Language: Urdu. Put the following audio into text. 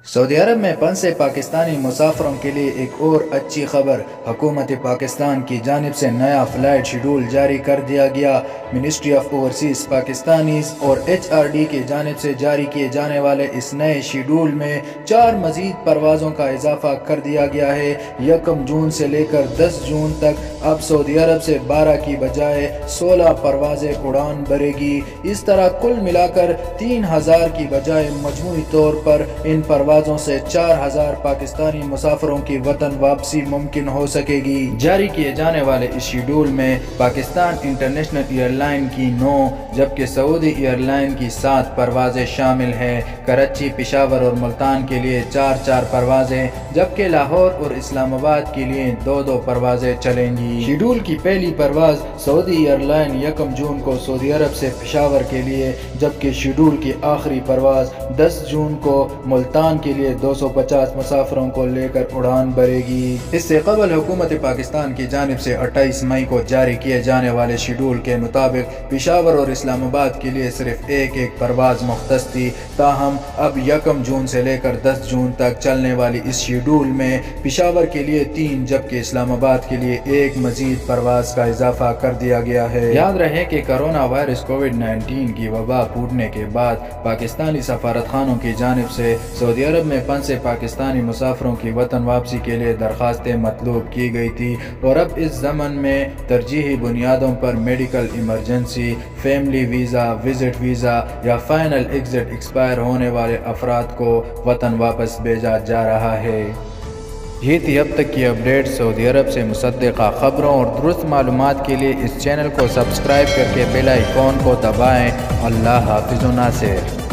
سعودی عرب میں پھنسے پاکستانی مسافروں کے لیے ایک اور اچھی خبر۔ حکومت پاکستان کی جانب سے نیا فلائٹ شیڈول جاری کر دیا گیا۔ منسٹری آف اوورسیز پاکستانیز اور HRD کی جانب سے جاری کیے جانے والے اس نئے شیڈول میں 4 مزید پروازوں کا اضافہ کر دیا گیا ہے۔ 1 جون سے لے کر 10 جون تک اب سعودی عرب سے 12 کی بجائے 16 پروازیں اڑان بھرے گی۔ اس طرح کل ملا کر 3000 کی بجائے مجموعی طور پر ان پروازوں سے 4000 پاکستانی مسافروں کی وطن واپسی ممکن ہو سکے گی۔ جاری کیے جانے والے اس شیڈول میں پاکستان انٹرنیشنل ایئر لائن کی 9 جبکہ سعودی ایئر لائن کی 7 پروازیں شامل ہیں۔ کراچی، پشاور اور ملتان کے لیے 4 پروازیں جبکہ لاہور اور اسلام آباد کے لیے 2 پروازیں چلیں گی۔ شیڈول کی پہلی پرواز سعودی ایئر لائن 1 جون کو سعودی عرب سے پشاور کے لیے جبکہ شیڈول کی آخری پرواز 10 جون کو ملتان کے لیے 250 مسافروں کو لے کر اڑان بھرے گی۔ اس سے قبل حکومت پاکستان کی جانب سے 28 مئی کو جاری کیے جانے والے شیڈول کے مطابق پشاور اور اسلام آباد کے لیے صرف ایک پرواز مختص تھی، تاہم اب 1 جون سے لے کر 10 جون تک چلنے والی اس شیڈول میں پشاور کے لیے 3 جبکہ اسلام آباد کے لیے 1 مزید پرواز کا اضافہ کر دیا گیا ہے۔ یاد رہے کہ کرونا وائرس کووڈ-19 کی وبا پھوٹنے کے بعد پاکستانی سفارتخانوں کی جانب سے سعودی عرب میں پھنسے پاکستانی مسافروں کی وطن واپسی کے لیے درخواستیں مطلوب کی گئی تھی، اور اب اس ضمن میں ترجیحی بنیادوں پر medical emergency, family visa, visit visa یا فائنل ایگزٹ ایکسپائر ہونے والے افراد کو وطن واپس بھیجا جا رہا ہے۔ یہ تھی اب تک کی اپڈیٹ۔ سعودی عرب سے مصدقہ خبروں اور درست معلومات کے لیے اس چینل کو سبسکرائب کر کے بیل آئیکن کو دبائیں۔ اللہ حافظ و ناصر۔